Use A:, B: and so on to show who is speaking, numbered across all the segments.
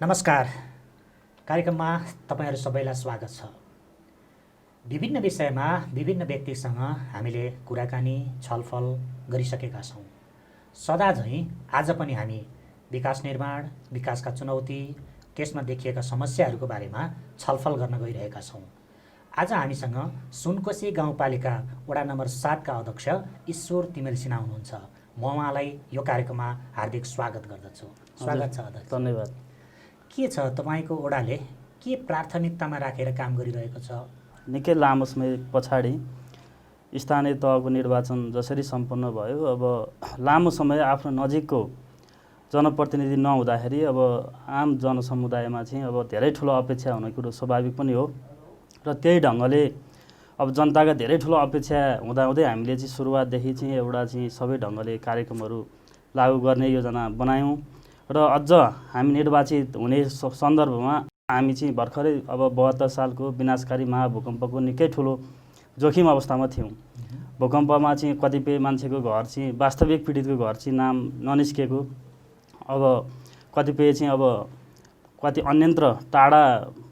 A: नमस्कार। कार्यक्रममा तपाईहरू सबैलाई स्वागत छ। विभिन्न विषयमा विभिन्न व्यक्तिसँग हामीले कुराकानी छलफल गरिसकेका छौँ। सदा झैँ आज पनि हामी विकास निर्माण, विकासका चुनौती, त्यसमा देखिएका समस्याहरूको बारेमा छलफल गर्न गइरहेका छौँ। आज हामीसँग सुनकोशी गाउँपालिका वडा नम्बर 7 का अध्यक्ष ईश्वर तिमेल सिन्हा हुनुहुन्छ। म उहाँलाई यो कार्यक्रममा हार्दिक स्वागत गर्दछु। स्वागत छ अध्यक्ष।
B: धन्यवाद।
A: के छ तपाईँको वडाले के प्राथमिकतामा राखेर काम गरिरहेको छ?
B: निकै लामो समय पछाडि स्थानीय तहको निर्वाचन जसरी सम्पन्न भयो, अब लामो समय आफ्नो नजिकको जनप्रतिनिधि नहुँदाखेरि अब आम जनसमुदायमा चाहिँ अब धेरै ठुलो अपेक्षा हुने कुरो स्वाभाविक पनि हो। र त्यही ढङ्गले अब जनताका धेरै ठुलो अपेक्षा हुँदाहुँदै हामीले चाहिँ सुरुवातदेखि चाहिँ एउटा चाहिँ सबै ढङ्गले कार्यक्रमहरू लागू गर्ने योजना बनायौँ। र अझ हामी निर्वाचित हुने सन्दर्भमा हामी चाहिँ भर्खरै अब 72 सालको विनाशकारी महाभूकम्पको निकै ठुलो जोखिम अवस्थामा थियौँ। भूकम्पमा चाहिँ कतिपय मान्छेको घर चाहिँ वास्तविक पीडितको घर चाहिँ नाम ननिस्केको, अब कतिपय चाहिँ अब कति अन्यन्त्र टाढा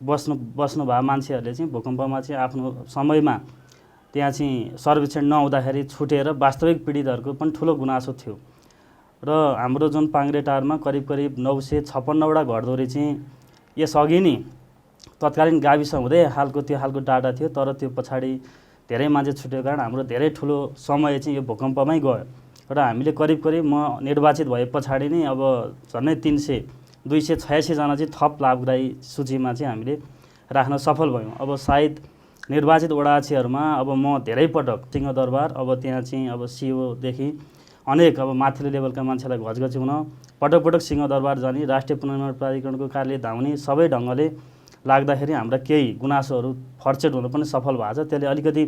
B: बस्नु भए मान्छेहरूले चाहिँ भूकम्पमा चाहिँ आफ्नो समयमा त्यहाँ चाहिँ सर्वेक्षण नहुँदाखेरि छुटेर वास्तविक पीडितहरूको पनि ठुलो गुनासो थियो। र हाम्रो जुन पाङ्ग्रेटारमा करिब 956वटा घरधुरी चाहिँ यसअघि नै तत्कालीन गाविस हुँदै त्यो खालको डाटा थियो। तर त्यो पछाडि धेरै मान्छे छुटेको कारण हाम्रो धेरै ठुलो समय चाहिँ यो भूकम्पमै गयो। र हामीले करिब म निर्वाचित भए पछाडि नै अब झन्डै 286 जना चाहिँ थप लाभग्राही सूचीमा चाहिँ हामीले राख्न सफल भयौँ। अब सायद निर्वाचित वडाक्षहरूमा अब म धेरै पटक सिंहदरबार, अब त्यहाँ चाहिँ अब सिओदेखि अनेक अब माथिल्लो लेभलका मान्छेलाई घचघची हुन पटक सिंहदरबार जाने, राष्ट्रिय पुनर्निर्माण प्राधिकरणको कार्यालय धाउने, सबै ढङ्गले लाग्दाखेरि हाम्रा केही गुनासोहरू फर्चेट हुन पनि सफल भएको छ। त्यसले अलिकति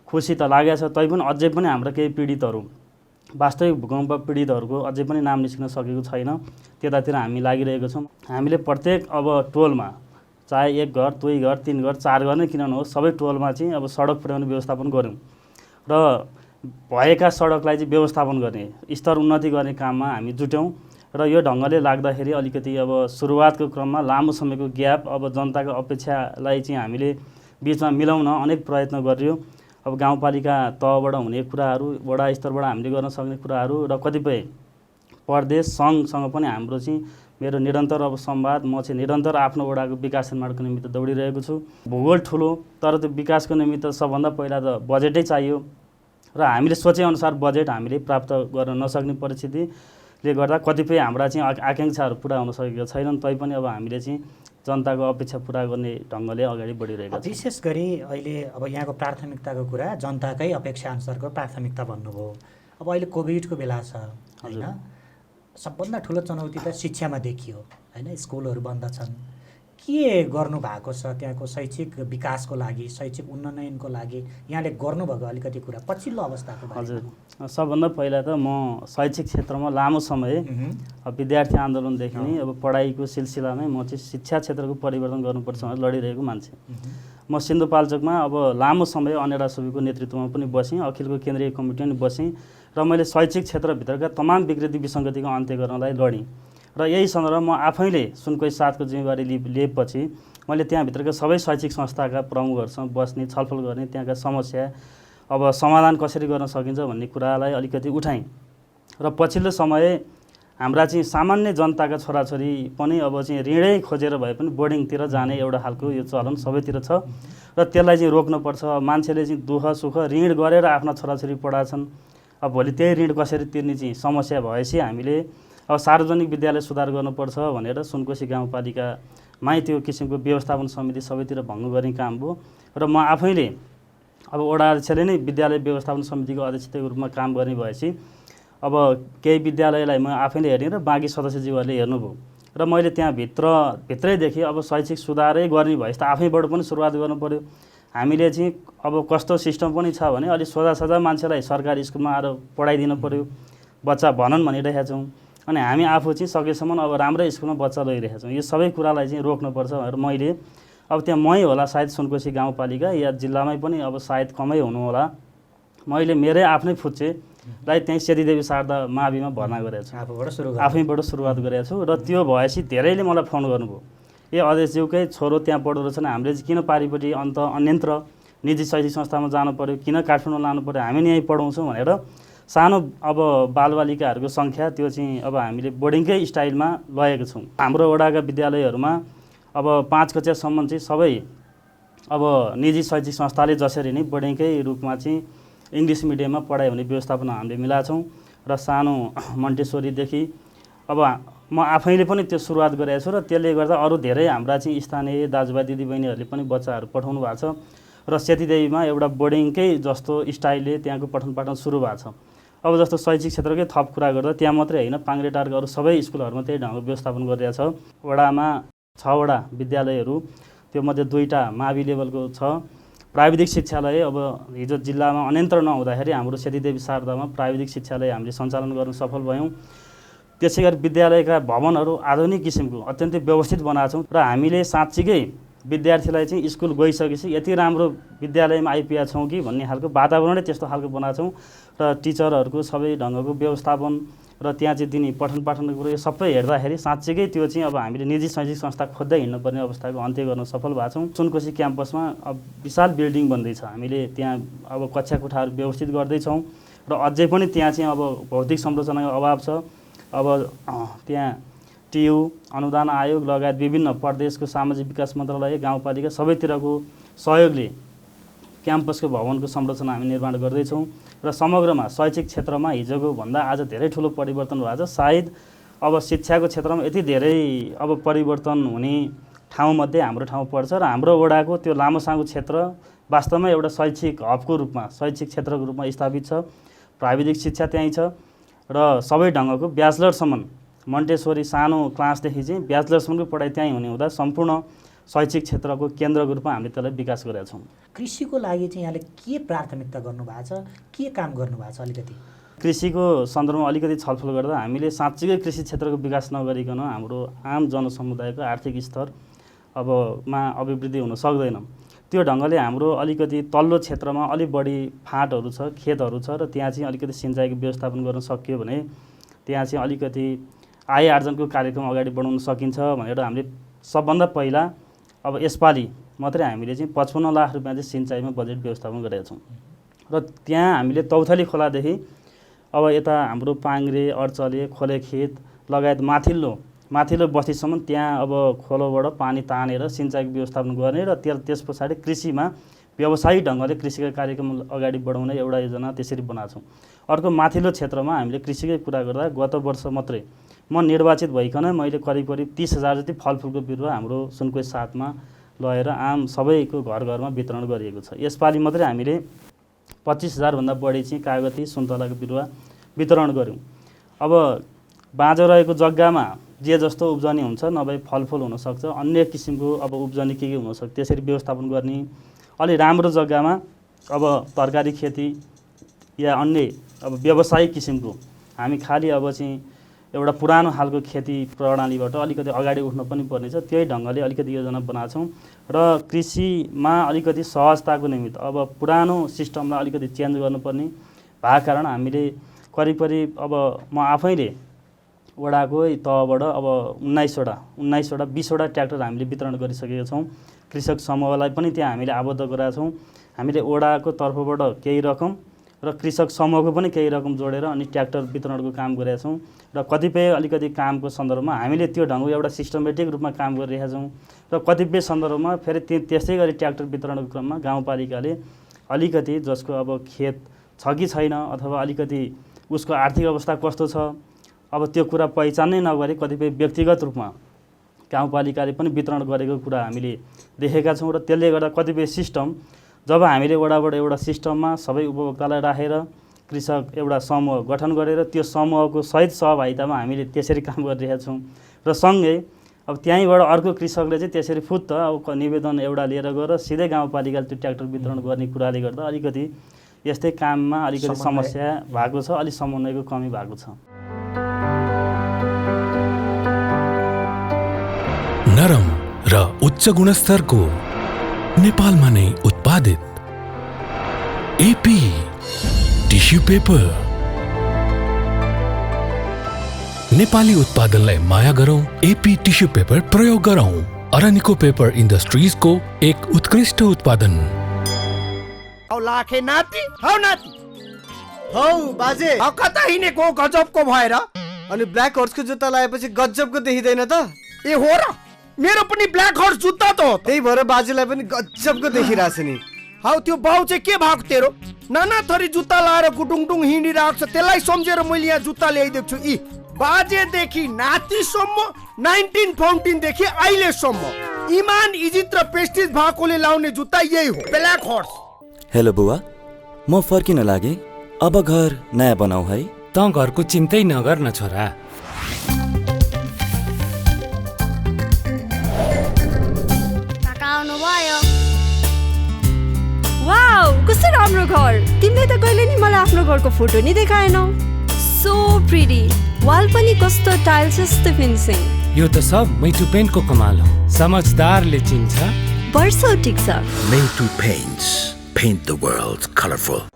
B: खुसी त लागेको छ। तैपनि अझै पनि हाम्रा केही पीडितहरू, वास्तविक भूकम्प पीडितहरूको अझै पनि नाम निस्किन सकेको छैन। त्यतातिर हामी लागिरहेको छौँ। हामीले प्रत्येक अब टोलमा, चाहे 1 घर, 2 घर, 3 घर, 4 घर नै किन नहोस्, सबै टोलमा चाहिँ अब सडक पुर्याउने व्यवस्थापन गऱ्यौँ। र भएका सडकलाई चाहिँ व्यवस्थापन गर्ने, स्तर उन्नति गर्ने काममा हामी जुट्यौँ। र यो ढङ्गले लाग्दाखेरि अलिकति अब सुरुवातको क्रममा लामो समयको ग्याप, अब जनताको अपेक्षालाई चाहिँ हामीले बिचमा मिलाउन अनेक प्रयत्न गरियो। अब गाउँपालिका तहबाट हुने कुराहरू, वडा स्तरबाट हामीले गर्न सक्ने कुराहरू र कतिपय प्रदेश सङ्घसँग पनि हाम्रो चाहिँ मेरो निरन्तर अब संवाद, म चाहिँ निरन्तर आफ्नो वडाको विकास निर्माणको निमित्त दौडिरहेको छु। भूगोल ठुलो, तर त्यो विकासको निमित्त सबभन्दा पहिला त बजेटै चाहियो। र हामीले सोचेअनुसार बजेट हामीले प्राप्त गर्न नसक्ने परिस्थितिले गर्दा कतिपय हाम्रा चाहिँ आकाङ्क्षाहरू पुरा हुन सकेका छैनन्। तैपनि अब हामीले चाहिँ जनताको अपेक्षा पुरा गर्ने ढङ्गले अगाडि बढिरहेका छौँ।
A: विशेष गरी अहिले अब यहाँको प्राथमिकताको कुरा जनताकै अपेक्षा अनुसारको प्राथमिकता भन्नुभयो। अब अहिले कोभिडको बेला छ होइन, सबभन्दा ठुलो चुनौती त शिक्षामा देखियो होइन। स्कुलहरू बन्द छन्। के गर्नु भएको छ त्यहाँको शैक्षिक विकासको लागि, शैक्षिक उन्नयनको लागि यहाँले गर्नुभएको अलिकति कुरा पछिल्लो अवस्थाको बारेमा?
B: हजुर, सबभन्दा पहिला त म शैक्षिक क्षेत्रमा लामो समय विद्यार्थी आन्दोलनदेखि नै अब पढाइको सिलसिलामै म चाहिँ शिक्षा क्षेत्रको परिवर्तन गर्नुपर्छ भनेर लडिरहेको मान्छे। म सिन्धुपाल्चोकमा अब लामो समय अनेरा सुबीको नेतृत्वमा पनि बसेँ, अखिलको केन्द्रीय कमिटीमा पनि बसेँ। र मैले शैक्षिक क्षेत्रभित्रका तमाम विकृति विसङ्गतिको अन्त्य गर्नलाई लडेँ। र यही सन्दर्भमा म आफैले सुनकोशी 7 को जिम्मेवारी लिएपछि मैले त्यहाँभित्रका सबै शैक्षिक संस्थाका प्रमुखहरूसँग बस्ने, छलफल गर्ने, त्यहाँका समस्या अब समाधान कसरी गर्न सकिन्छ भन्ने कुरालाई अलिकति उठाएँ। र पछिल्लो समय हाम्रा चाहिँ सामान्य जनताका छोराछोरी पनि अब चाहिँ ऋणै खोजेर भए पनि बोर्डिङतिर जाने एउटा खालको यो चलन सबैतिर छ। र त्यसलाई चाहिँ रोक्नुपर्छ। मान्छेले चाहिँ दुःख सुख ऋण गरेर आफ्ना छोराछोरी पढाछन्। अब भोलि त्यही ऋण कसरी तिर्ने चाहिँ समस्या भएपछि हामीले अब सार्वजनिक विद्यालय सुधार गर्नुपर्छ भनेर सुनकोशी गाउँपालिकामै त्यो किसिमको व्यवस्थापन समिति सबैतिर भङ्ग गर्ने काम भयो। र म आफैले अब वडा अध्यक्षले नै विद्यालय व्यवस्थापन समितिको अध्यक्षको रूपमा काम गर्ने भएपछि अब केही विद्यालयलाई म आफैले हेर्ने र बाँकी सदस्यज्यूहरूले हेर्नुभयो। र मैले भित्रैदेखि अब शैक्षिक सुधारै गर्ने भएपछि त आफैबाट पनि सुरुवात गर्नु पऱ्यो। हामीले चाहिँ अब कस्तो सिस्टम पनि छ भने अलि सोझा मान्छेलाई सरकारी स्कुलमा आएर पढाइदिनु पऱ्यो, बच्चा भनन् भनिरहेका छौँ। अनि हामी आफू चाहिँ सकेसम्म अब राम्रै स्कुलमा बच्चा लगिरहेका छौँ। यो सबै कुरालाई चाहिँ रोक्नुपर्छ भनेर मैले अब त्यहाँ मै होला सायद सुनकोशी गाउँपालिका या जिल्लामै पनि अब सायद कमै हुनु होला, मैले मेरै आफ्नै फुच्चे लाई त्यहीँ सेतीदेवी शारदा माविमा भर्ना गरेको छु। आफैबाट सुरुवात गरेको छु र त्यो भएपछि धेरैले मलाई फोन गर्नुभयो, ए अध्यक्षज्यूकै छोरो त्यहाँ पढ्दो रहेछन्, हामीले चाहिँ किन पारिपट्टि अन्यन्त्र निजी शैक्षिक संस्थामा जानु पर्यो, किन काठमाडौँ लानु पर्यो, हामी नि यहीँ पढाउँछौँ भनेर सानो अब बालबालिकाहरूको सङ्ख्या त्यो चाहिँ अब हामीले बोर्डिङकै स्टाइलमा लगेको छौँ। हाम्रो वडाका विद्यालयहरूमा अब 5 कक्षासम्म चाहिँ सबै अब निजी शैक्षिक संस्थाले जसरी नै बोर्डिङकै रूपमा चाहिँ इङ्ग्लिस मिडियममा पढाइ हुने व्यवस्थापन हामीले मिलाएको छौँ र सानो मन्टेश्वरीदेखि अब म आफैले पनि त्यो सुरुवात गरेको छु र त्यसले गर्दा अरू धेरै हाम्रा चाहिँ स्थानीय दाजुभाइ दिदीबहिनीहरूले पनि बच्चाहरू पठाउनु भएको छ र सेतीदेवीमा एउटा बोर्डिङकै जस्तो स्टाइलले त्यहाँको पठन पाठन सुरु भएको छ। अब जस्तो शैक्षिक क्षेत्रकै थप कुरा गर्दा त्यहाँ मात्रै होइन, पाङ्ग्रेटारको अरू सबै स्कुलहरूमा त्यही ढङ्गको व्यवस्थापन गरिरहेछ। वडामा 6 वटा विद्यालयहरू, त्यो मध्ये 2टा मावि लेभलको छ। प्राविधिक शिक्षालय अब हिजो जिल्लामा अन्यन्त्र नहुँदाखेरि हाम्रो सेतीदेवी शारदामा प्राविधिक शिक्षालय हामीले सञ्चालन गर्न सफल भयौँ। त्यसै गरी विद्यालयका भवनहरू आधुनिक किसिमको अत्यन्तै व्यवस्थित बनाएको छौँ र हामीले साँच्चीकै विद्यार्थीलाई चाहिँ स्कुल गइसकेपछि यति राम्रो विद्यालयमा आइपुगेका छौँ कि भन्ने खालको वातावरणै त्यस्तो खालको बनाएको छौँ र टिचरहरूको सबै ढङ्गको व्यवस्थापन र त्यहाँ चाहिँ दिने पठन पाठनको कुरो यो सबै हेर्दाखेरि साँच्चीकै त्यो चाहिँ अब हामीले निजी शैक्षिक संस्था खोज्दै हिँड्नुपर्ने अवस्थाको अन्त्य गर्न सफल भएको छौँ। सुनकोशी क्याम्पसमा अब विशाल बिल्डिङ बन्दैछ, हामीले त्यहाँ अब कक्षा कोठाहरू व्यवस्थित गर्दैछौँ र अझै पनि त्यहाँ चाहिँ अब भौतिक संरचनाको अभाव छ। अब त्यहाँ टियु, अनुदान आयोग लगायत विभिन्न प्रदेशको सामाजिक विकास मन्त्रालय, गाउँपालिका सबैतिरको सहयोगले क्याम्पसको भवनको संरचना हामी निर्माण गर्दैछौँ र समग्रमा शैक्षिक क्षेत्रमा हिजोको भन्दा आज धेरै ठुलो परिवर्तन भएको छ। सायद अब शिक्षाको क्षेत्रमा यति धेरै अब परिवर्तन हुने ठाउँमध्ये हाम्रो ठाउँ पर्छ र हाम्रो वडाको त्यो लामोसाङ्गो क्षेत्र वास्तवमा एउटा शैक्षिक हबको रूपमा, शैक्षिक क्षेत्रको रूपमा स्थापित छ। प्राविधिक शिक्षा त्यहीँ छ र सबै ढङ्गको ब्याचलरसम्म, मन्टेश्वरी सानो क्लासदेखि चाहिँ ब्याचलरसम्मको पढाइ त्यहीँ हुने हुँदा सम्पूर्ण शैक्षिक क्षेत्रको केन्द्रको रूपमा हामीले त्यसलाई विकास गरेका छौँ।
A: कृषिको लागि चाहिँ यहाँले के प्राथमिकता गर्नुभएको छ, के काम गर्नुभएको छ? अलिकति
B: कृषिको सन्दर्भमा अलिकति छलफल गर्दा हामीले साँच्चीकै कृषि क्षेत्रको विकास नगरिकन हाम्रो आम जनसमुदायको आर्थिक स्तर अबमा अभिवृद्धि हुन सक्दैन। त्यो ढङ्गले हाम्रो अलिकति तल्लो क्षेत्रमा अलिक बढी फाँटहरू छ, खेतहरू छ र त्यहाँ चाहिँ अलिकति सिँचाइको व्यवस्थापन गर्न सकियो भने त्यहाँ चाहिँ अलिकति आय आर्जनको कार्यक्रम अगाडि बढाउन सकिन्छ भनेर हामीले सबभन्दा पहिला अब यसपालि मात्रै हामीले चाहिँ 55 लाख रुपियाँ चाहिँ सिँचाइमा बजेट व्यवस्थापन गरेका छौँ र त्यहाँ हामीले तौथली खोलादेखि अब यता हाम्रो पाङ्ग्रे, अर्चले, खोलेखेत लगायत माथिल्लो बस्तीसम्म त्यहाँ अब खोलोबाट पानी तानेर सिँचाइको व्यवस्थापन गर्ने र त्यस पछाडि कृषिमा व्यावसायिक ढङ्गले कृषिका कार्यक्रम अगाडि बढाउने एउटा योजना त्यसरी बनाएको छौँ। अर्को माथिल्लो क्षेत्रमा हामीले कृषिकै कुरा गर्दा गत वर्ष मात्रै म निर्वाचित भइकन मैले करिब 30,000 जति फलफुलको बिरुवा हाम्रो सुनकोशी 7मा लगेर आम सबैको घर घरमा वितरण गरिएको छ। यसपालि मात्रै हामीले 25,000 भन्दा बढी चाहिँ कागती सुन्तलाको बिरुवा वितरण गऱ्यौँ। अब बाँझो रहेको जग्गामा जे जस्तो उब्जनी हुन्छ, नभए फलफुल हुनसक्छ, अन्य किसिमको अब उब्जनी के हुनसक्छ, त्यसरी व्यवस्थापन गर्ने। अलि राम्रो जग्गामा अब तरकारी खेती या अन्य अब व्यावसायिक किसिमको हामी खालि अब चाहिँ एउटा पुरानो खालको खेती प्रणालीबाट अलिकति अगाडि उठ्न पनि पर्नेछ, त्यही ढङ्गले अलिकति योजना बनाएको छौँ र कृषिमा अलिकति सहजताको निमित्त अब पुरानो सिस्टमलाई अलिकति चेन्ज गर्नुपर्ने भएको कारण हामीले करिब अब म आफैले वडाको तहबाट अब 20वटा ट्र्याक्टर हामीले वितरण गरिसकेका छौँ। कृषक समूहलाई पनि त्यहाँ हामीले आबद्ध गराएका छौँ। हामीले वडाको तर्फबाट केही रकम र कृषक समूहको पनि केही रकम जोडेर अनि ट्र्याक्टर वितरणको काम गरेका छौँ र कतिपय अलिकति कामको सन्दर्भमा हामीले त्यो ढङ्गको एउटा सिस्टमेटिक रूपमा काम गरिरहेका छौँ र कतिपय सन्दर्भमा फेरि त्यसै गरी ट्र्याक्टर वितरणको क्रममा गाउँपालिकाले अलिकति जसको अब खेत छ कि छैन अथवा अलिकति उसको आर्थिक अवस्था कस्तो छ अब त्यो कुरा पहिचानै नगरी कतिपय व्यक्तिगत रूपमा गाउँपालिकाले पनि वितरण गरेको कुरा हामीले देखेका छौँ र त्यसले गर्दा कतिपय सिस्टम जब हामीले वडाबाट एउटा सिस्टममा सबै उपभोक्तालाई राखेर कृषक एउटा समूह गठन गरेर त्यो समूहको सहित सहभागितामा हामीले त्यसरी काम गरिरहेका छौँ र सँगै अब त्यहीँबाट अर्को कृषकले चाहिँ त्यसरी फुत्त अब निवेदन एउटा लिएर गएर सिधै गाउँपालिकाले त्यो ट्र्याक्टर वितरण गर्ने कुराले गर्दा अलिकति यस्तै काममा अलिकति समस्या भएको छ, अलिक समन्वयको कमी भएको छ।
C: नरम र उच्च गुणस्तरको नेपालमा नै उत्पादित एपी टिस्यु पेपर नेपाली उत्पादनलाई माया गरौँ, एपी टिस्यु पेपर प्रयोग गरौँ। अरानिको पेपर इन्डस्ट्रिजको एक उत्कृष्ट उत्पादन।
D: औ लाखे नाति हौ नाति
E: हौ बाजे
D: कता हिँडेको गजबको भएर
E: अनि ब्ल्याक हर्सको जुत्ता लगाएपछि गजबको देखिँदैन त?
D: ए हो र मेरो पनि ब्ल्याक हर्स जुत्ता त हो।
E: त्यही भएर बाजेलाई पनि गजबको देखिरहेछ नि।
D: हौ त्यो बाउ चाहिँ के भएको तेरो? नाना थरी जुत्ता लाएर गुटुङटुङ हिँडिरहेको छ, त्यसलाई सम्झेर मैले यहाँ जुत्ता ल्याइदिएको छु। यी बाजेदेखि नातिसम्म 1914 देखि अहिलेसम्म इमान इज्जत र प्रेस्टिज भएकोले लाउने जुत्ता यही हो, ब्ल्याक हर्स।
F: हेलो बुवा, म फर्किन लागे। अब घर नयाँ बनाऊ है।
G: त घरको चिन्तै नगर न छोरा।
H: वाउ, कस्तो राम्रो घर। तिमीले त कहिले नि मलाई आफ्नो घरको फोटो नि देखाएनौ। So pretty. वाल पनि कस्तो टाइल्स जस्तो फिनिसिङ।
G: यो त सब मैटु पेन्टको कमाल हो। समझदारले चिन्छ।
H: वर्षौ टिक्छ।
I: Meitu Paints. Paint the world colorful.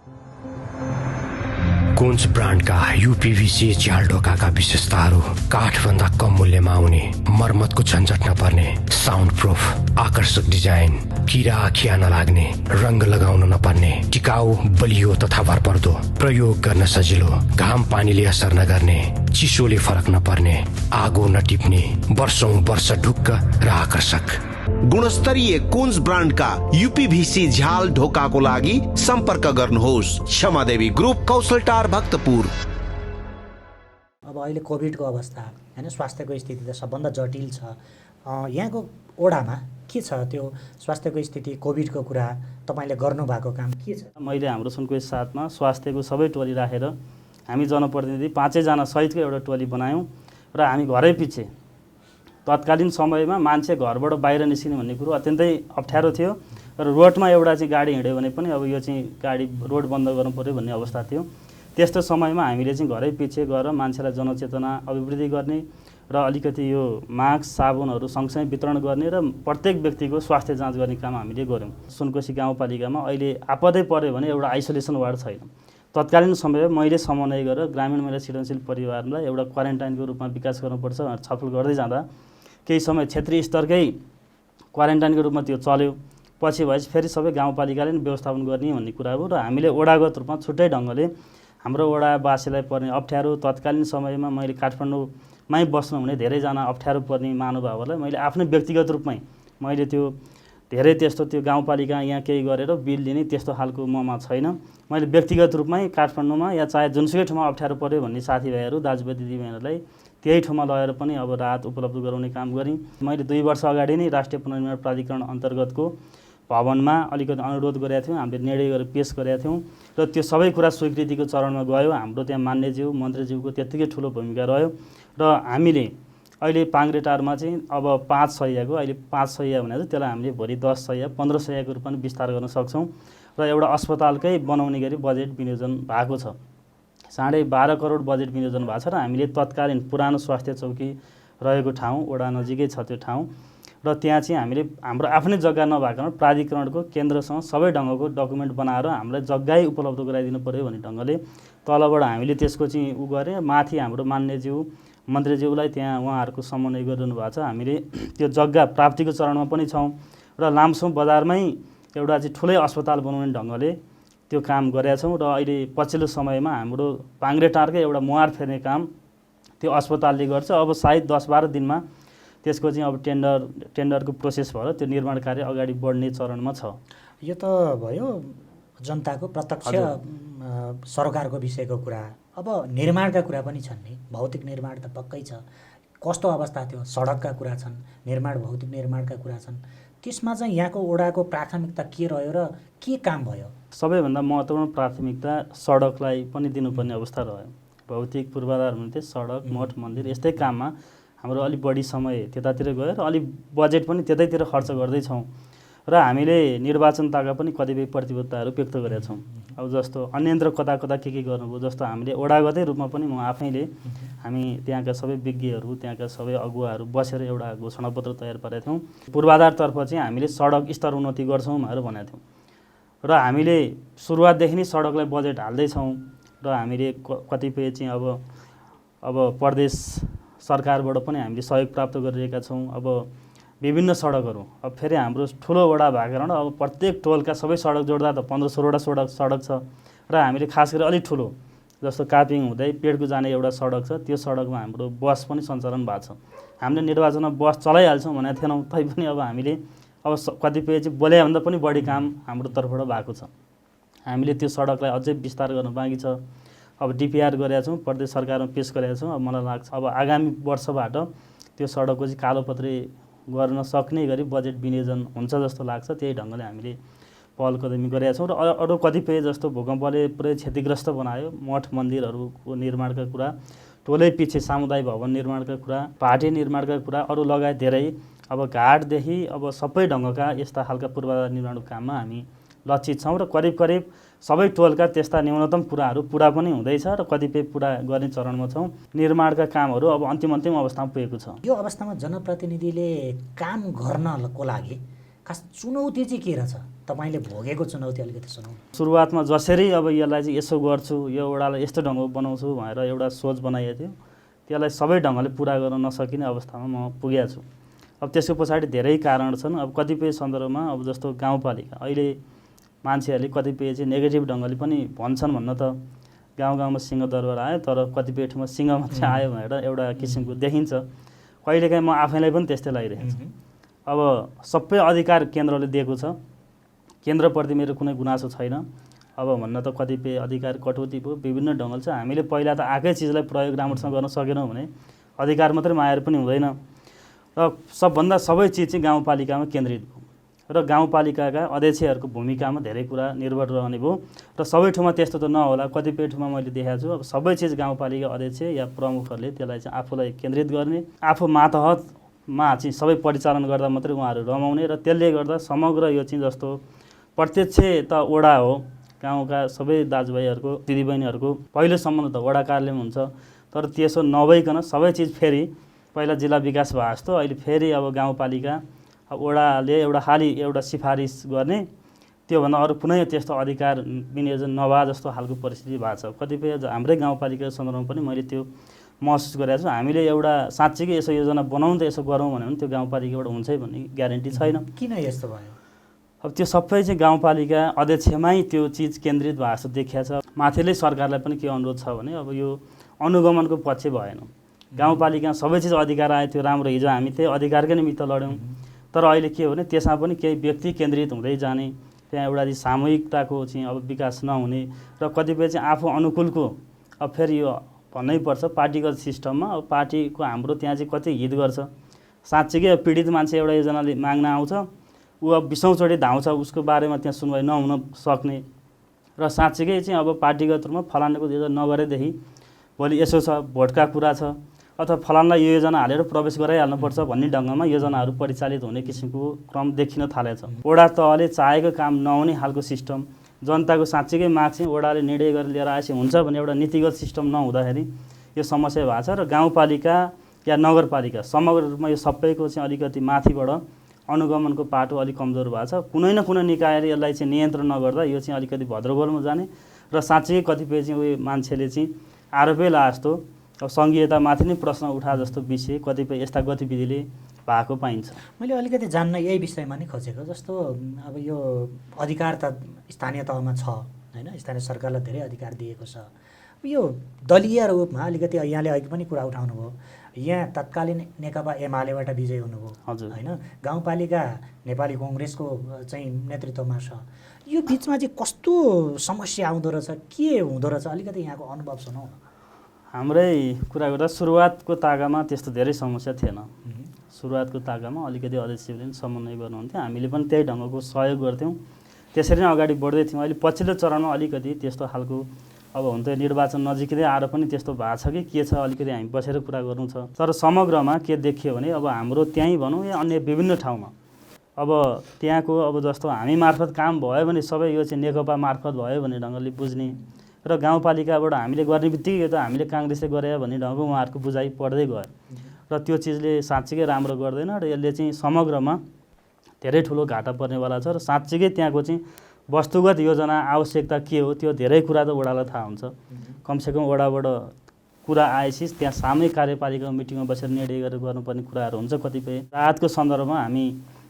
J: कुन्स ब्रान्डका युपीभीसी झ्याल ढोकाका विशेषताहरू काठभन्दा कम मूल्यमा आउने, मर्मतको झन्झट नपर्ने, साउन्ड प्रुफ, आकर्षक डिजाइन, किरा खिया नलाग्ने, रङ्ग लगाउन नपर्ने, टिकाउ, बलियो तथा भरपर्दो, प्रयोग गर्न सजिलो, घाम पानीले असर नगर्ने, चिसोले फरक नपर्ने, आगो नटिप्ने, वर्षौं वर्ष ढुक्क र आकर्षक।
I: गुणस्तरीय कुन्स ब्रान्डका यूपीभीसी झ्याल ढोकाको लागि सम्पर्क गर्नुहोस्। क्षमादेवी ग्रुप, कौशलटार, भक्तपुर।
A: अब अहिले कोभिडको अवस्था हैन, स्वास्थ्यको स्थिति त सबभन्दा जटिल छ। यहाँको ओडामा के छ त्यो स्वास्थ्यको स्थिति, कोभिडको कुरा तपाईँले गर्नुभएको काम के छ?
B: मैले हाम्रो सुनकोशी 7 मा स्वास्थ्यको सबै टोली राखेर हामी जनप्रतिनिधि 5 जना सहितको एउटा टोली बनायौँ र हामी घरै पछि तत्कालीन समयमा मान्छे घरबाट बाहिर निस्किने भन्ने कुरो अत्यन्तै अप्ठ्यारो थियो र रोडमा एउटा चाहिँ गाडी हिँड्यो भने पनि अब यो चाहिँ गाडी रोड बन्द गर्नु पर्यो भन्ने अवस्था थियो। त्यस्तो समयमा हामीले चाहिँ घरै पछि गएर मान्छेलाई जनचेतना अभिवृद्धि गर्ने र अलिकति यो मास्क साबुनहरू सँगसँगै वितरण गर्ने र प्रत्येक व्यक्तिको स्वास्थ्य जाँच गर्ने काम हामीले गऱ्यौँ। सुनकोशी गाउँपालिकामा अहिले आपदै पर्यो भने एउटा आइसोलेसन वार्ड छैन। तत्कालीन समयमा मैले समन्वय गरेर ग्रामीण महिला सृजनशील परिवारलाई एउटा क्वारेन्टाइनको रूपमा विकास गर्नुपर्छ भनेर छलफल गर्दै जाँदा केही समय क्षेत्रीय स्तरकै क्वारेन्टाइनको रूपमा त्यो चल्यो। पछि भएपछि फेरि सबै गाउँपालिकाले नै व्यवस्थापन गर्ने भन्ने कुरा हो र हामीले वडागत रूपमा छुट्टै ढङ्गले हाम्रो वडावासीलाई पर्ने अप्ठ्यारो, तत्कालीन समयमा मैले काठमाडौँमै बस्नुहुने धेरैजना अप्ठ्यारो पर्ने महानुभावहरूलाई मैले आफ्नै व्यक्तिगत रूपमै मैले त्यो धेरै त्यस्तो त्यो गाउँपालिका यहाँ केही गरेर बिल लिने त्यस्तो खालको ममा छैन। मैले व्यक्तिगत रूपमै काठमाडौँमा या चाहे जुनसुकै ठाउँमा अप्ठ्यारो पर्यो भन्ने साथीभाइहरू, दाजुभाइ दिदीबहिनीहरूलाई त्यही ठाउँमा लगेर पनि अब राहत उपलब्ध गराउने काम गरेँ। मैले 2 वर्ष अगाडि नै राष्ट्रिय पुनर्निर्माण प्राधिकरण अन्तर्गतको भवनमा अलिकति अनुरोध गरेका थियौँ, हामीले निर्णय गरेर पेश गरेका थियौँ र त्यो सबै कुरा स्वीकृतिको चरणमा गयो। हाम्रो त्यहाँ मान्यज्यू मन्त्रीज्यूको त्यत्तिकै ठुलो भूमिका रह्यो र हामीले अहिले पाङ्ग्रेटारमा चाहिँ अब 5 शय्याको, अहिले 5 शय्या भनेको छ, त्यसलाई हामीले भोलि 10 शय्या 15 शय्याको रूपमा विस्तार गर्न सक्छौँ र एउटा अस्पतालकै बनाउने गरी बजेट विनियोजन भएको छ। 12.5 करोड बजेट विनियोजन भएको छ र हामीले तत्कालीन पुरानो स्वास्थ्य चौकी रहेको ठाउँ, वडा नजिकै छ त्यो ठाउँ र त्यहाँ चाहिँ हामीले हाम्रो आफ्नै जग्गा नभएको प्राधिकरणको केन्द्रसँग सबै ढङ्गको डकुमेन्ट बनाएर हामीलाई जग्गै उपलब्ध गराइदिनु पर्यो भन्ने ढङ्गले तलबाट हामीले त्यसको चाहिँ गरेँ। माथि हाम्रो मान्यज्यू मन्त्रीज्यूलाई त्यहाँ उहाँहरूको समन्वय गरिरहनु भएको छ। हामीले त्यो जग्गा प्राप्तिको चरणमा पनि छौँ र लामसुङ बजारमै एउटा चाहिँ ठुलै अस्पताल बनाउने ढङ्गले त्यो काम गरेका छौँ र अहिले पछिल्लो समयमा हाम्रो पाङ्ग्रेटारकै एउटा मुहार फेर्ने काम त्यो अस्पतालले गर्छ। अब सायद 10-12 दिनमा त्यसको चाहिँ अब टेन्डरको प्रोसेस भएर त्यो निर्माण कार्य अगाडि बढ्ने चरणमा छ।
A: यो त भयो जनताको प्रत्यक्ष सरकारको विषयको कुरा। अब निर्माणका कुरा पनि छन् नि, भौतिक निर्माण त पक्कै छ। कस्तो अवस्था थियो? सडकका कुरा छन्, निर्माण भौतिक निर्माणका कुरा छन्। त्यसमा चाहिँ यहाँको वडाको प्राथमिकता के रह्यो र के काम भयो?
B: सबैभन्दा महत्त्वपूर्ण प्राथमिकता सडकलाई पनि दिनुपर्ने अवस्था रह्यो। भौतिक पूर्वाधार भन्थे सडक, मठ मन्दिर यस्तै काममा हाम्रो अलिक बढी समय त्यतातिर गयो र अलिक बजेट पनि त्यतैतिर खर्च गर्दैछौँ र हामीले निर्वाचनताका पनि कतिपय प्रतिबद्धताहरू व्यक्त गरेका छौँ। अब जस्तो अन्यत्र कता कता के गर्नुभयो, जस्तो हामीले वडागतै रूपमा पनि म आफैले हामी त्यहाँका सबै विज्ञहरू, त्यहाँका सबै अगुवाहरू बसेर एउटा घोषणापत्र तयार पारेका थियौँ। पूर्वाधारतर्फ चाहिँ हामीले सडक स्तर उन्नति गर्छौँ भनेर भनेका थियौँ र हामीले सुरुवातदेखि नै सडकलाई बजेट हाल्दैछौँ र हामीले कतिपय चाहिँ अब अब प्रदेश सरकारबाट पनि हामीले सहयोग प्राप्त गरिरहेका छौँ। अब विभिन्न सडकहरू अब फेरि हाम्रो ठुलो वडा भएको कारण अब प्रत्येक टोलका सबै सडक जोड्दा त 15-16वटा सडक छ र हामीले खास गरी अलिक ठुलो जस्तो कापिङ हुँदै पेड्कु जाने एउटा सडक छ, त्यो सडकमा हाम्रो बस पनि सञ्चालन भएको छ। हामीले निर्वाचनमा बस चलाइहाल्छौँ भनेको थिएनौँ, तैपनि अब हामीले अब कतिपय चाहिँ बोलेभन्दा पनि बढी काम हाम्रो तर्फबाट भएको छ। हामीले त्यो सडकलाई अझै विस्तार गर्न बाँकी छ। अब डिपिआर गरेका छौँ, प्रदेश सरकारमा पेस गरेका छौँ। अब मलाई लाग्छ अब आगामी वर्षबाट त्यो सडकको चाहिँ कालोपत्री गर्न सक्ने गरी बजेट विनियोजन हुन्छ जस्तो लाग्छ। त्यही ढङ्गले हामीले पहल कदमी गरेका छौँ र अरू कतिपय जस्तो भूकम्पले पुरै क्षतिग्रस्त बनायो, मठ मन्दिरहरूको निर्माणका कुरा, टोलै पछि सामुदायिक भवन निर्माणका कुरा, पार्टी निर्माणका कुरा, अरू लगायत धेरै अब घाटदेखि अब सबै ढङ्गका यस्ता खालका पूर्वाधार निर्माणको काममा हामी लक्षित छौँ र करिब सबै टोलका त्यस्ता न्यूनतम कुराहरू पुरा पनि हुँदैछ र कतिपय पुरा गर्ने चरणमा छौँ। निर्माणका कामहरू अब अन्तिम अवस्थामा पुगेको छ।
A: यो अवस्थामा जनप्रतिनिधिले काम गर्नको लागि खास चुनौती चाहिँ के रहेछ? तपाईँले भोगेको चुनौती अलिकति सुनाउनु।
B: सुरुवातमा जसरी अब यसलाई चाहिँ यसो गर्छु, यो वडालाई यस्तो ढङ्गको बनाउँछु भनेर एउटा सोच बनाइएको थियो, त्यसलाई सबै ढङ्गले पुरा गर्न नसकिने अवस्थामा म पुगेको छु। अब त्यसको पछाडि धेरै कारण छन्। अब कतिपय सन्दर्भमा अब जस्तो गाउँपालिका अहिले मान्छेहरूले कतिपय चाहिँ नेगेटिभ ढङ्गले पनि भन्छन्, भन्न त गाउँमा सिंहदरबार आयो तर कतिपय ठाउँमा सिंह मात्रै आयो भनेर एउटा किसिमको देखिन्छ। कहिलेकाहीँ म आफैलाई पनि त्यस्तै लागिरहेको छ। अब सबै अधिकार केन्द्रले दिएको छ, केन्द्रप्रति मेरो कुनै गुनासो छैन। अब भन्न त कतिपय अधिकार कटौती भयो, विभिन्न ढङ्गले छ। हामीले पहिला त आएकै चिजलाई प्रयोग राम्रोसँग गर्न सकेनौँ भने अधिकार मात्रै मागेर पनि हुँदैन र सबै चिज चाहिँ गाउँपालिकामा केन्द्रित भयो र गाउँपालिकाका अध्यक्षहरूको भूमिकामा धेरै कुरा निर्भर रहने भयो र सबै ठाउँमा त्यस्तो त नहोला। कतिपय ठाउँमा मैले देखाएको छु अब सबै चिज गाउँपालिका अध्यक्ष या प्रमुखहरूले त्यसलाई चाहिँ आफूलाई केन्द्रित गर्ने, आफू मातहतमा चाहिँ सबै परिचालन गर्दा मात्रै उहाँहरू रमाउने र त्यसले गर्दा समग्र यो चाहिँ जस्तो प्रत्यक्ष त वडा हो, गाउँका सबै दाजुभाइहरूको दिदीबहिनीहरूको पहिलोसम्म त वडा कार्यालयमा हुन्छ, तर त्यसो नभइकन सबै चिज फेरि पहिला जिल्ला विकास भयो जस्तो अहिले फेरि अब गाउँपालिका वडाले एउटा सिफारिस गर्ने, त्योभन्दा अरू कुनै त्यस्तो अधिकार विनियोजन नभए जस्तो खालको परिस्थिति भएको छ। कतिपय हाम्रै गाउँपालिकाको सन्दर्भमा पनि मैले त्यो महसुस गरेको छु। हामीले एउटा साँच्चीकै यसो योजना बनाउँ त यसो गरौँ भन्यो भने त्यो गाउँपालिकाबाट हुन्छ भन्ने ग्यारेन्टी छैन।
A: किन यस्तो भयो?
B: अब त्यो सबै चाहिँ गाउँपालिका अध्यक्षमै त्यो चिज केन्द्रित भएको जस्तो देखिया छ। माथिल्लै सरकारलाई पनि के अनुरोध छ भने अब यो अनुगमनको पक्ष भएन। गाउँपालिकामा सबै चिज अधिकार आयो, त्यो राम्रो, हिजो हामी त्यही अधिकारकै निमित्त लड्यौँ, तर अहिले के हो भने त्यसमा पनि केही व्यक्ति केन्द्रित हुँदै जाने, त्यहाँ एउटा चाहिँ सामूहिकताको चाहिँ अब विकास नहुने र कतिपय चाहिँ आफू अनुकूलको अब फेरि यो भन्नै पर्छ पार्टीगत सिस्टममा अब पार्टीको हाम्रो त्यहाँ चाहिँ कति हित गर्छ। साँच्चीकै पीडित मान्छे एउटा योजनाले माग्न आउँछ, ऊ अब 20औँचोटि धाउँछ, उसको बारेमा त्यहाँ सुनवाई नहुन सक्ने र साँच्चीकै चाहिँ अब पार्टीगत रूपमा फलानाको योजना नगरेदेखि भोलि यसो छ भोटका कुरा छ अथवा फलानालाई यो योजना हालेर प्रवेश गराइहाल्नुपर्छ भन्ने ढङ्गमा योजनाहरू परिचालित हुने किसिमको क्रम देखिन थालेछ। वडा तहले चाहेको काम नहुने खालको सिस्टम, जनताको साँच्चीकै माग चाहिँ वडाले निर्णय गरेर लिएर आएपछि हुन्छ भन्ने एउटा नीतिगत सिस्टम नहुँदाखेरि यो समस्या भएको छ र गाउँपालिका या नगरपालिका समग्र रूपमा यो सबैको चाहिँ अलिकति माथिबाट अनुगमनको पाटो अलिक कमजोर भएको छ। कुनै न कुनै निकायले यसलाई चाहिँ नियन्त्रण नगर्दा यो चाहिँ अलिकति भद्रगोलमा जाने र साँच्चै कतिपय चाहिँ उयो मान्छेले चाहिँ आरोपै लाए जस्तो अब सङ्घीयतामाथि नै प्रश्न उठा जस्तो विषय कतिपय यस्ता गतिविधिले भएको पाइन्छ।
A: मैले अलिकति जान्न यही विषयमा नै खोजेको। जस्तो अब यो अधिकार त स्थानीय तहमा छ होइन, स्थानीय सरकारलाई धेरै अधिकार दिएको छ। यो दलीय रूपमा अलिकति यहाँले अघि पनि कुरा उठाउनु भयो, यहाँ तत्कालीन नेकपा एमालेबाट विजय हुनुभयो होइन, गाउँपालिका नेपाली कङ्ग्रेसको चाहिँ नेतृत्वमा छ। यो बिचमा चाहिँ कस्तो समस्या आउँदो रहेछ, के हुँदो रहेछ, अलिकति यहाँको अनुभव सुनाउ न।
B: हाम्रै कुरा गर्दा सुरुवातको तागामा त्यस्तो धेरै समस्या थिएन। सुरुवातको तागामा अलिकति अध्यक्षले पनि समन्वय गर्नुहुन्थ्यो, हामीले पनि त्यही ढङ्गको सहयोग गर्थ्यौँ, त्यसरी नै अगाडि बढ्दै थियौँ। अहिले पछिल्लो चरणमा अलिकति त्यस्तो खालको अब हुन त निर्वाचन नजिकै आएर पनि त्यस्तो भएको छ कि के छ, अलिकति हामी बसेर कुरा गर्नु छ। तर समग्रमा के देखियो भने अब हाम्रो त्यहीँ भनौँ या अन्य विभिन्न ठाउँमा अब त्यहाँको अब जस्तो हामी मार्फत काम भयो भने सबै यो चाहिँ नेकपा मार्फत भयो भन्ने ढङ्गले बुझ्ने र गाउँपालिकाबाट हामीले गर्ने बित्तिकै यो त हामीले काङ्ग्रेसले गरे भन्ने ढङ्गको उहाँहरूको बुझाइ पढ्दै गयो र त्यो चिजले साँच्चीकै राम्रो गर्दैन र यसले चाहिँ समग्रमा धेरै ठुलो घाटा पर्नेवाला छ र साँच्चीकै त्यहाँको चाहिँ वस्तुगत योजना आवश्यकता के हो त्यो धेरै कुरा त वडालाई थाहा हुन्छ। कमसेकम वडाबाट कुरा आएपछि त्यहाँ सामूहिक कार्यपालिकाको मिटिङमा बसेर निर्णय गरेर गर्नुपर्ने कुराहरू हुन्छ। कतिपय राहतको सन्दर्भमा हामी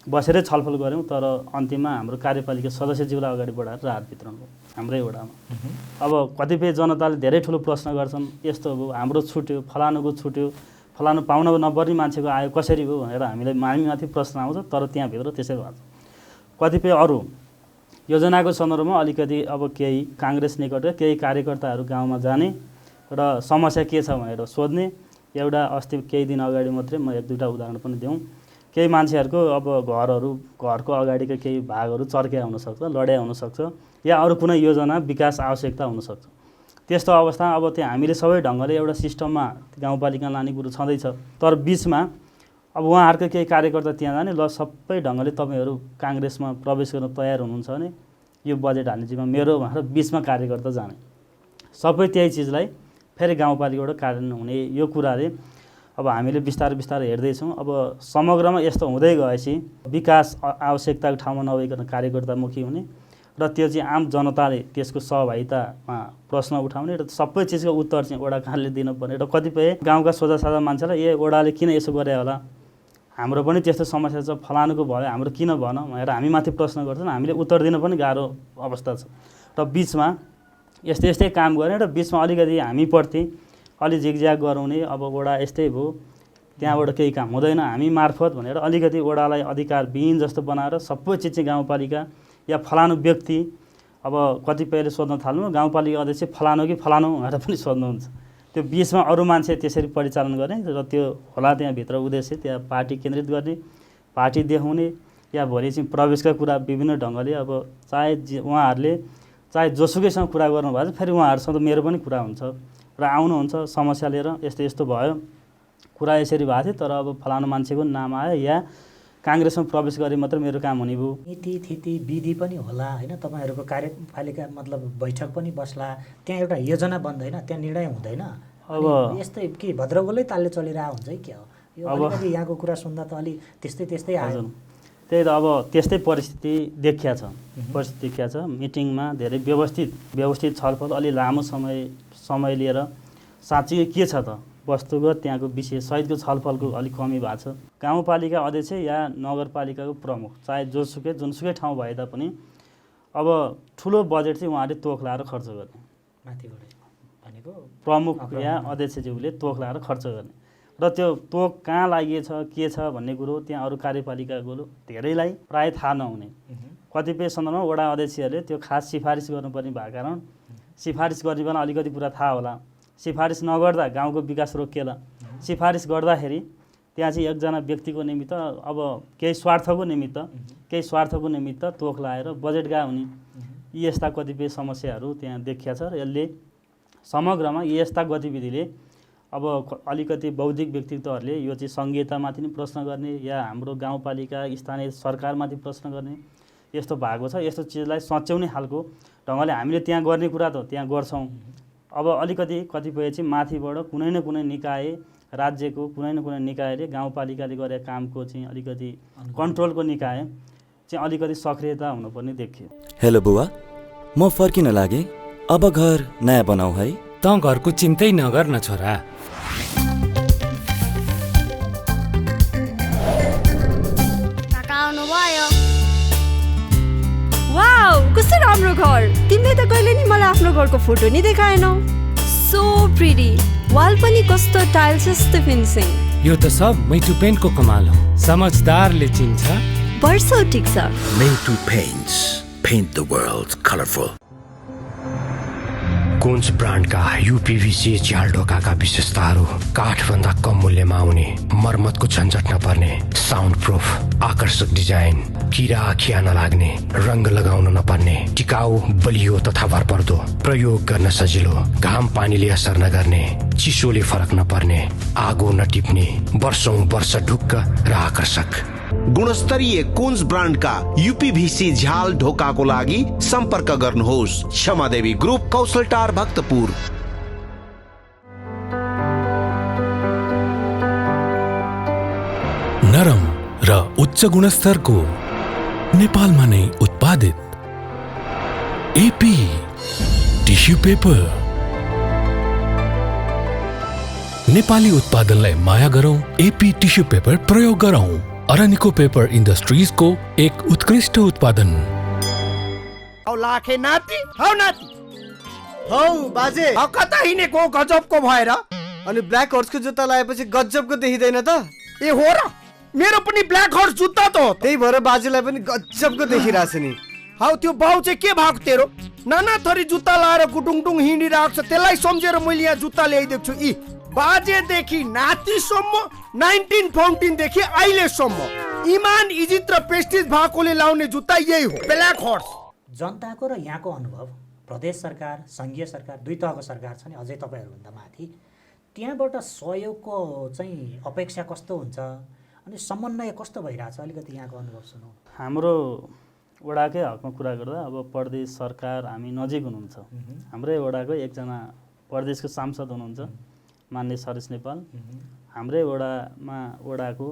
B: बसेरै छलफल गऱ्यौँ, तर अन्तिममा हाम्रो कार्यपालिका सदस्यज्यूलाई अगाडि बढाएर राहत वितरण भयो हाम्रै वडामा। अब कतिपय जनताले धेरै ठुलो प्रश्न गर्छन्, यस्तो हो हाम्रो छुट्यो, फलानुको छुट्यो, फलानु पाउन नपर्ने मान्छेको आयो कसरी हो भनेर हामीमाथि प्रश्न आउँछ। तर त्यहाँभित्र त्यसै भएको छ। कतिपय अरू योजनाको सन्दर्भमा अलिकति अब केही काङ्ग्रेस निकटका केही कार्यकर्ताहरू गाउँमा जाने र समस्या के छ भनेर सोध्ने। एउटा अस्ति केही दिन अगाडि मात्रै म 1-2टा उदाहरण पनि दिउँ। केही मान्छेहरूको अब घरको अगाडिका केही भागहरू चर्किया हुनसक्छ, लड्या हुनसक्छ, या अरू कुनै योजना विकास आवश्यकता हुनसक्छ। त्यस्तो अवस्थामा अब त्यहाँ हामीले सबै ढङ्गले एउटा सिस्टममा गाउँपालिका लाने कुरो छँदैछ। तर बिचमा अब उहाँहरूको केही कार्यकर्ता त्यहाँ जाने, ल सबै ढङ्गले तपाईँहरू काङ्ग्रेसमा प्रवेश गर्न तयार हुनुहुन्छ भने यो बजेट हाल्ने जिम्मा मेरो भनेर बिचमा कार्यकर्ता जाने। सबै त्यही चिजलाई फेरि गाउँपालिकाबाट कार्यान्वयन हुने यो कुराले अब हामीले बिस्तारै हेर्दैछौँ। अब समग्रमा यस्तो हुँदै गएपछि विकास आवश्यकताको ठाउँमा नभइकन कार्यकर्तामुखी हुने र त्यो चाहिँ आम जनताले त्यसको सहभागितामा प्रश्न उठाउने र सबै चिजको उत्तर चाहिँ वडाकाले दिनुपर्ने। र कतिपय गाउँका सोझासाझा मान्छेलाई ओडाले किन यसो गरे होला, हाम्रो पनि त्यस्तो समस्या छ, फलानुको भयो हाम्रो किन भन भनेर हामीमाथि प्रश्न गर्छन्। हामीले उत्तर दिन पनि गाह्रो अवस्था छ। र बिचमा यस्तै काम गर्ने र बिचमा अलिकति हामीप्रति अलि झिकझ्याक गराउने। अब वडा यस्तै भयो, त्यहाँबाट केही काम हुँदैन हामी मार्फत भनेर अलिकति वडालाई अधिकारविहीन जस्तो बनाएर सबै चिज चाहिँ गाउँपालिका या फलानु व्यक्ति। अब कतिपयले सोध्न थाल्नु गाउँपालिका अध्यक्ष फलानु कि फलानु भनेर पनि सोध्नुहुन्छ। त्यो बिचमा अरू मान्छे त्यसरी परिचालन गर्ने र त्यो होला त्यहाँभित्र उद्देश्य त्यहाँ पार्टी केन्द्रित गर्ने, पार्टी देखाउने, या भोलि चाहिँ प्रवेशका कुरा विभिन्न ढङ्गले अब उहाँहरूले चाहे जोसुकैसँग कुरा गर्नुभएको छ, फेरि उहाँहरूसँग मेरो पनि कुरा हुन्छ र आउनुहुन्छ समस्या लिएर यस्तो भयो कुरा यसरी भएको थियो, तर अब फलानु मान्छेको नाम आयो या काङ्ग्रेसमा प्रवेश गरे मात्र मेरो काम हुने भयो।
A: नीति थिति विधि पनि होला होइन, तपाईँहरूको कार्यपालिका मतलब बैठक पनि बस्ला, त्यहाँ एउटा योजना बन्दैन, त्यहाँ निर्णय हुँदैन। अब यस्तै के भद्रगोलै तालले चलिरहेको हुन्छ है क्या हो यो? अलिकति यहाँको कुरा सुन्दा त अलि त्यस्तै आयो।
B: त्यही त अब त्यस्तै परिस्थिति देखिया छ। मिटिङमा धेरै व्यवस्थित छलफल, अलि लामो समय लिएर साँच्चै के छ त वस्तुगत त्यहाँको विषय सहितको छलफलको अलिक कमी भएको छ। गाउँपालिका अध्यक्ष या नगरपालिकाको प्रमुख चाहे जुनसुकै ठाउँ भए तापनि अब ठुलो बजेट चाहिँ उहाँहरूले तोक लाएर खर्च गर्ने,
A: माथिबाट भनेको
B: प्रमुख या अध्यक्षज्यूले तोक लाएर खर्च गर्ने र त्यो तोक कहाँ लागिएछ के छ भन्ने कुरो त्यहाँ अरू कार्यपालिकाको धेरैलाई प्राय थाहा नहुने। कतिपय सन्दर्भमा वडा अध्यक्षहरूले त्यो खास सिफारिस गर्नुपर्ने भएको कारण सिफारिस गर्ने बेला अलिकति कुरा थाहा होला, सिफारिस नगर्दा गाउँको विकास रोकिएला, सिफारिस गर्दाखेरि त्यहाँ चाहिँ एकजना व्यक्तिको निमित्त अब केही स्वार्थको निमित्त तोक लाएर बजेट गा हुने, यी यस्ता कतिपय समस्याहरू त्यहाँ देखिया छ। र यसले समग्रमा यस्ता गतिविधिले अब अलिकति बौद्धिक व्यक्तित्वहरूले यो चाहिँ सङ्घीयतामाथि पनि प्रश्न गर्ने या हाम्रो गाउँपालिका स्थानीय सरकारमाथि प्रश्न गर्ने यस्तो भएको छ। यस्तो चिजलाई सच्याउने खालको ढङ्गले हामीले त्यहाँ गर्ने कुरा त त्यहाँ गर्छौँ। अब अलिकति कतिपय चाहिँ माथिबाट कुनै न कुनै निकाय, राज्यको कुनै न कुनै निकायले गाउँपालिकाले गरेका कामको चाहिँ अलिकति कन्ट्रोलको निकाय चाहिँ अलिकति सक्रियता हुनुपर्ने देखियो।
F: हेलो बुवा, म फर्किन लागे, अब घर नयाँ बनाऊ है।
G: त घरको चिन्तै नगर न छोरा।
H: वाउ, कस्तो राम्रो घर! तिमीले त कहिले नि मलाई आफ्नो घरको फोटो नि देखाएनौ। सो प्रिटी, वाल पनि कस्तो टाइल्स जस्तो फिनिसिङ।
G: यो त सब मैटु पेन्टको कमाल हो, समझदारले चिन्छ।
H: वर्षौ ठिक छ।
I: Meitu Paints, paint the world colorful.
J: कुन्स ब्रान्डका यूपीवीसी झ्याल ढोकाका विशेषताहरू काठभन्दा कम मूल्यमा आउने, मर्मतको झन्झट नपर्ने, साउन्ड प्रुफ, आकर्षक डिजाइन, किरा आँखिया नलाग्ने, रङ्ग लगाउन नपर्ने, टिकाउ, बलियो तथा भरपर्दो, प्रयोग गर्न सजिलो, घाम पानीले असर नगर्ने, चिसोले फरक नपर्ने, आगो नटिप्ने, वर्षौं वर्ष ढुक्क र आकर्षक।
I: गुणस्तरीय कुन्स ब्रान्डका यूपीभीसी झ्याल ढोकाको लागि सम्पर्क गर्नुहोस्। क्षमादेवी ग्रुप, कौशलटार, भक्तपुर।
C: नरम र उच्च गुणस्तरको नेपालमा नै उत्पादित एपी टिश्यू पेपर। नेपाली उत्पादनलाई माया गरौँ, एपी टिस्यु पेपर प्रयोग गरौँ। अरानिको पेपर इन्डस्ट्रिजको एक उत्कृष्ट उत्पादन।
D: हौ लाखे नाति, हौ नाति,
E: हौ बाजे
D: हौ कता हिँडेको गजबको भएर?
E: अनि ब्ल्याक हर्सको जुत्ता लगाएपछि गजबको देखिँदैन त?
D: ए हो र, मेरो पनि ब्ल्याक हर्स जुत्ता त हो।
E: त्यही भएर बाजेलाई पनि गजबको देखिरहेछ नि।
D: हौ त्यो बाउ चाहिँ के भएको तेरो? नाना थरी जुत्ता लाएर गुटुङटुङ हिँडिरहेको छ, त्यसलाई सम्झेर मैले यहाँ जुत्ता ल्याइदिएको छु। यी बाजेदेखि नातिसम्म 19 फाउन्टेनदेखि अहिलेसम्म इमान इज्जत र प्रेस्टिज भएकोले लाउने जुत्ता यही हो, ब्ल्याक हर्स।
A: जनताको र यहाँको अनुभव, प्रदेश सरकार, सङ्घीय सरकार, दुई तहको सरकार छ नि, अझै तपाईँहरूभन्दा माथि, त्यहाँबाट सहयोगको चाहिँ अपेक्षा कस्तो हुन्छ अनि समन्वय कस्तो भइरहेछ? अलिकति यहाँको अनुभव सुनौ।
B: हाम्रो वडाकै हकमा कुरा गर्दा अब प्रदेश सरकार हामी नजिक हुनुहुन्छ। हाम्रै वडाको एकजना प्रदेशको सांसद हुनुहुन्छ माननीय सरेश नेपाल। हाम्रै वडाको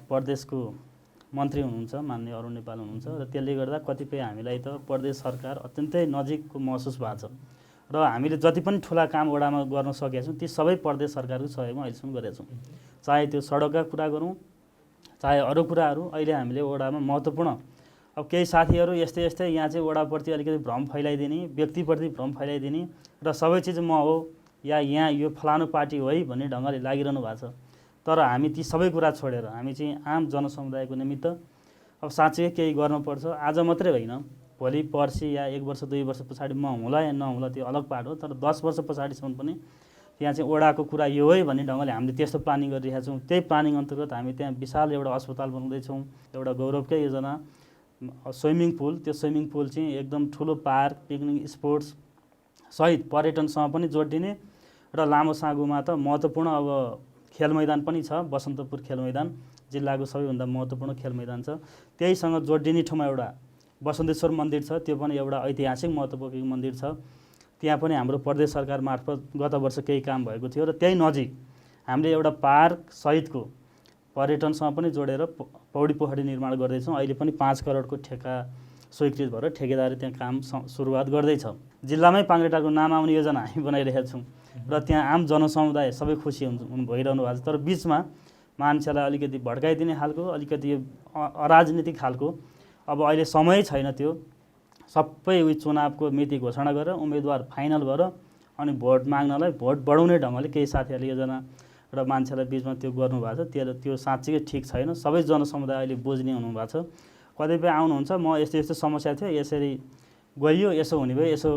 B: प्रदेशको मन्त्री हुनुहुन्छ माननीय अरुण नेपाल हुनुहुन्छ र त्यसले गर्दा कतिपय हामीलाई त प्रदेश सरकार अत्यन्तै नजिकको महसुस भएको छ र हामीले जति पनि ठुला काम वडामा गर्न सकेका छौँ ती सबै प्रदेश सरकारको सहयोगमा अहिलेसम्म गरेका छौँ। चाहे त्यो सडकका कुरा गरौँ, चाहे अरू कुराहरू। अहिले हामीले वडामा महत्त्वपूर्ण अब केही साथीहरू यस्तै यहाँ चाहिँ वडाप्रति अलिकति भ्रम फैलाइदिने, व्यक्तिप्रति भ्रम फैलाइदिने र सबै चिज म हो या यहाँ यो फलानु पार्टी हो है भन्ने ढङ्गले लागिरहनु भएको छ। तर हामी ती सबै कुरा छोडेर हामी चाहिँ आम जनसमुदायको निमित्त अब साँच्चै केही गर्नुपर्छ। आज मात्रै होइन, भोलि पर्सि या 1 वर्ष 2 वर्ष पछाडि म हुँला या नहुँला त्यो अलग पार्ट हो, तर 10 वर्ष पछाडिसम्म पनि त्यहाँ चाहिँ वडाको कुरा यो है भन्ने ढङ्गले हामीले त्यस्तो प्लानिङ गरिरहेका छौँ। त्यही प्लानिङ अन्तर्गत हामी त्यहाँ विशाल एउटा अस्पताल बनाउँदैछौँ, एउटा गौरवकै योजना स्विमिङ पुल। त्यो स्विमिङ पुल चाहिँ एकदम ठुलो पार्क, पिकनिक स्पोर्ट्स सहित पर्यटनसँग पनि जोडिने र लामो साँगुमा त महत्त्वपूर्ण अब खेल मैदान पनि छ। बसन्तपुर खेल मैदान जिल्लाको सबैभन्दा महत्त्वपूर्ण खेल मैदान छ। त्यहीसँग जोडिने ठाउँमा एउटा बसन्तेश्वर मन्दिर छ, त्यो पनि एउटा ऐतिहासिक महत्त्वपूर्ण मन्दिर छ। त्यहाँ पनि हाम्रो प्रदेश सरकार मार्फत गत वर्ष केही काम भएको थियो र त्यही नजिक हामीले एउटा पार्क सहितको पर्यटनसँग पनि जोडेर पौडी पोखरी निर्माण गर्दैछौँ। अहिले पनि 5 करोडको ठेक्का स्वीकृत भएर ठेकेदारले त्यहाँ काम सुरुवात गर्दैछ। जिल्लामै पाङ्ग्रेटारको नाम आउने योजना हामी बनाइरहेका छौँ र त्यहाँ आम जनसमुदाय सबै खुसी भइरहनु भएको छ। तर बिचमा मान्छेलाई अलिकति भड्काइदिने खालको, अलिकति अराजनीतिक खालको अब अहिले समय छैन। त्यो सबै उयो चुनावको मिति घोषणा गरेर उम्मेदवार फाइनल भएर अनि भोट माग्नलाई भोट बढाउने ढङ्गले केही साथीहरूले योजना र मान्छेलाई बिचमा त्यो गर्नुभएको छ। त्यो साँच्चै ठिक छैन। सबै जनसमुदाय अहिले बुझ्ने हुनुभएको छ। कतिपय आउनुहुन्छ, म यस्तो समस्या थियो, यसरी गइयो, यसो हुने भयो, यसो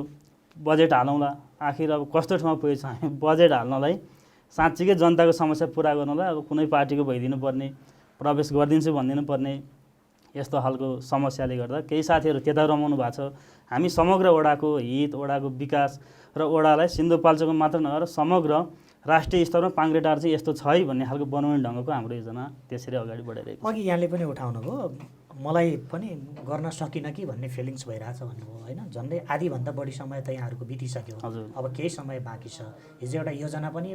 B: बजेट हालौँला। आखिर अब कस्तो ठाउँमा पुगेछ हामी बजेट हाल्नलाई, साँच्चीकै जनताको समस्या पुरा गर्नलाई अब कुनै पार्टीको भइदिनु पर्ने, प्रवेश गरिदिन्छु भनिदिनु पर्ने, यस्तो खालको समस्याले गर्दा केही साथीहरू त्यता रमाउनु भएको छ। हामी समग्र वडाको हित, वडाको विकास र वडालाई सिन्धुपाल्चोकमा मात्र नभएर समग्र राष्ट्रिय स्तरमा पाङ्ग्रेटार चाहिँ यस्तो छ है भन्ने खालको बनाउने ढङ्गको हाम्रो योजना त्यसरी अगाडि बढाइरहेको छ।
A: अघि यहाँले पनि उठाउनु भयो, मलाई पनि गर्न सकिनँ कि भन्ने फिलिङ्स भइरहेछ भन्नुभयो होइन? झन्डै आधीभन्दा बढी समय त यहाँहरूको बितिसक्यो, अब केही समय बाँकी छ। हिजो एउटा योजना पनि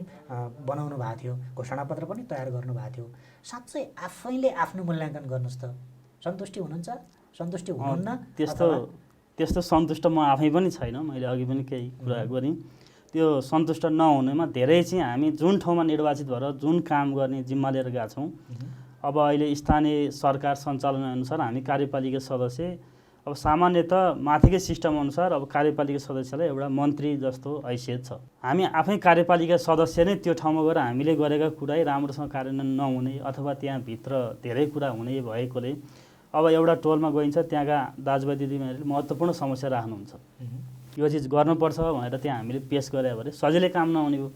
A: बनाउनु भएको थियो, घोषणापत्र पनि तयार गर्नुभएको थियो। साँच्चै आफैले आफ्नो मूल्याङ्कन गर्नुहोस् त, सन्तुष्टि हुनुहुन्छ, सन्तुष्टि हुनुहुन्न?
B: त्यस्तो सन्तुष्ट म आफै पनि छैन। मैले अघि पनि केही कुरा गरेँ, त्यो सन्तुष्ट नहुनेमा धेरै चाहिँ हामी जुन ठाउँमा निर्वाचित भएर जुन काम गर्ने जिम्मा लिएर गएका छौँ। अब अहिले स्थानीय सरकार सञ्चालन अनुसार हामी कार्यपालिका सदस्य, अब सामान्यतः माथिकै सिस्टम अनुसार अब कार्यपालिका सदस्यलाई एउटा मन्त्री जस्तो हैसियत छ। हामी आफै कार्यपालिका सदस्य नै त्यो ठाउँमा गएर हामीले गरेका कुरै राम्रोसँग कार्यान्वयन नहुने अथवा त्यहाँभित्र धेरै कुरा हुने भएकोले अब एउटा टोलमा गइन्छ, त्यहाँका दाजुभाइ दिदीबहिनीहरूले महत्त्वपूर्ण समस्या राख्नुहुन्छ। यो चिज गर्नुपर्छ भनेर त्यहाँ हामीले पेस गरे भने सजिलै काम नहुने हो।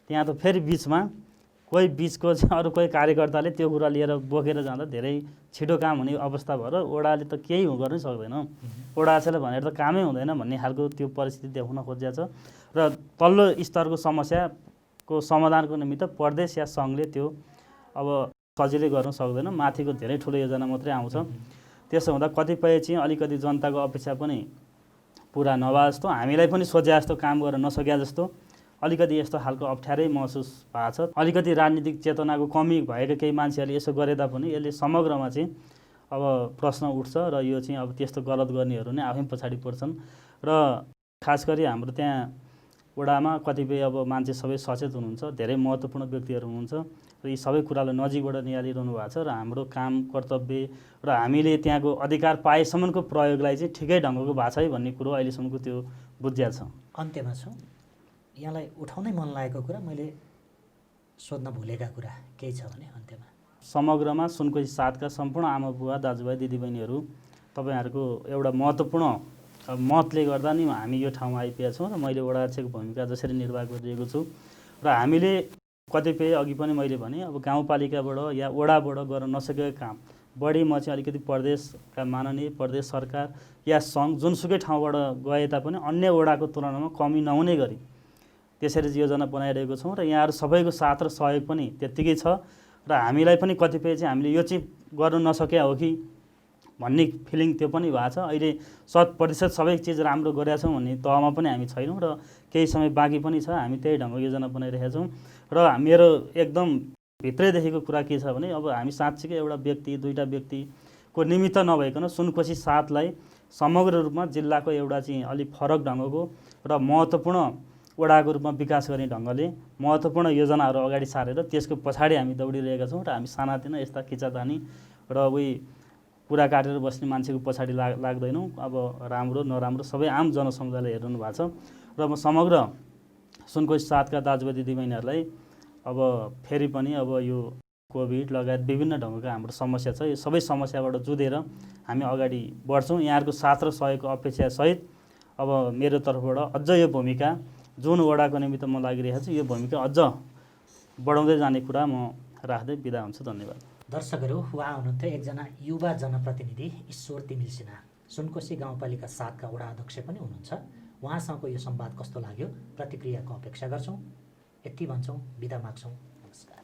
B: त्यहाँ त फेरि बिचमा कोही बिचको चाहिँ अरू कोही कार्यकर्ताले त्यो कुरा लिएर बोकेर जाँदा धेरै छिटो काम हुने अवस्था भएर वडाले त केही गर्नै सक्दैन। वडाले भनेर त कामै हुँदैन भन्ने खालको त्यो परिस्थिति देखाउन खोजिएको छ र तल्लो स्तरको समस्याको समाधानको निमित्त प्रदेश या सङ्घले त्यो अब सजिलै गर्न सक्दैन। माथिको धेरै ठुलो योजना मात्रै आउँछ। त्यसो हुँदा कतिपय चाहिँ अलिकति जनताको अपेक्षा पनि पुरा नभए जस्तो, हामीलाई पनि सोचे जस्तो काम गर्न नसके जस्तो अलिकति यस्तो खालको अप्ठ्यारै महसुस भएको छ। अलिकति राजनीतिक चेतनाको कमी भएका केही मान्छेहरूले यसो गरे तापनि यसले समग्रमा चाहिँ अब प्रश्न उठ्छ र यो चाहिँ अब त्यस्तो गलत गर्नेहरू नै आफै पछाडि पर्छन्। र खास गरी हाम्रो त्यहाँ वडामा कतिपय अब मान्छे सबै सचेत हुनुहुन्छ, धेरै महत्त्वपूर्ण व्यक्तिहरू हुनुहुन्छ र यी सबै कुरालाई नजिकबाट निहालिरहनु भएको छ र हाम्रो काम कर्तव्य र हामीले त्यहाँको अधिकार पाएसम्मको प्रयोगलाई चाहिँ ठिकै ढङ्गको भएको छ है भन्ने कुरो अहिलेसम्मको त्यो बुझिया छ।
A: अन्त्यमा छौँ, यहाँलाई उठाउनै मन लागेको कुरा, मैले सोध्न भुलेका कुरा केही छ भने अन्त्यमा?
B: समग्रमा सुनकोशी 7 का सम्पूर्ण आमा बुवा दाजुभाइ दिदीबहिनीहरू, तपाईँहरूको एउटा महत्त्वपूर्ण मतले गर्दा नि हामी यो ठाउँमा आइपुगेका छौँ र मैले वडा अध्यक्षको भूमिका जसरी निर्वाह गरिरहेको छु र हामीले कतिपय अघि पनि मैले भने अब गाउँपालिकाबाट या वडाबाट गर्न नसकेको काम बढी म चाहिँ अलिकति प्रदेशका माननीय प्रदेश सरकार या सङ्घ जुनसुकै ठाउँबाट गए तापनि अन्य वडाको तुलनामा कमी नहुने गरी त्यसरी योजना बनाइरहेको छौँ र यहाँहरू सबैको साथ र सहयोग पनि त्यत्तिकै छ र हामीलाई पनि कतिपय चाहिँ हामीले यो चाहिँ गर्न नसके हो कि भन्ने फिलिङ त्यो पनि भएको छ। अहिले 100% सबै चिज राम्रो गरेका छौँ भन्ने तहमा पनि हामी छैनौँ र केही समय बाँकी पनि छ। हामी त्यही ढङ्गको योजना बनाइरहेका छौँ र मेरो एकदम भित्रैदेखिको कुरा के छ भने अब हामी साँच्चीकै एउटा व्यक्ति दुईटा व्यक्तिको निमित्त नभइकन सुनकोशी 7 लाई समग्र रूपमा जिल्लाको एउटा चाहिँ अलिक फरक ढङ्गको र महत्त्वपूर्ण वडाको रूपमा विकास गर्ने ढङ्गले महत्त्वपूर्ण योजनाहरू अगाडि सारेर त्यसको पछाडि हामी दौडिरहेका छौँ र हामी सानातिना यस्ता किचातानी र उही कुरा काटेर बस्ने मान्छेको पछाडि लाग्दैनौँ। अब राम्रो नराम्रो सबै आम जनसमुदायले हेर्नु भएको छ र म समग्र सुनकोशी 7 का दाजुभाइ दिदीबहिनीहरूलाई अब फेरि पनि अब यो कोभिड लगायत विभिन्न ढङ्गका हाम्रो समस्या छ, यो सबै समस्याबाट जुधेर हामी अगाडि बढ्छौँ। यहाँहरूको साथ र सहयोगको अपेक्षासहित अब मेरो तर्फबाट अझ यो भूमिका जुन वडाको निमित्त म लागिरहेको छु यो भूमिका अझ बढाउँदै जाने कुरा म राख्दै बिदा हुन्छु। धन्यवाद।
A: दर्शकहरू, उहाँ हुनुहुन्थ्यो एकजना युवा जनप्रतिनिधि ईश्वर तिमिल सिन्हा, सुनकोशी गाउँपालिका 7 का वडा अध्यक्ष पनि हुनुहुन्छ। उहाँसँगको यो संवाद कस्तो लाग्यो प्रतिक्रियाको अपेक्षा गर्छौँ। यति भन्छौँ, बिदा माग्छौँ। नमस्कार।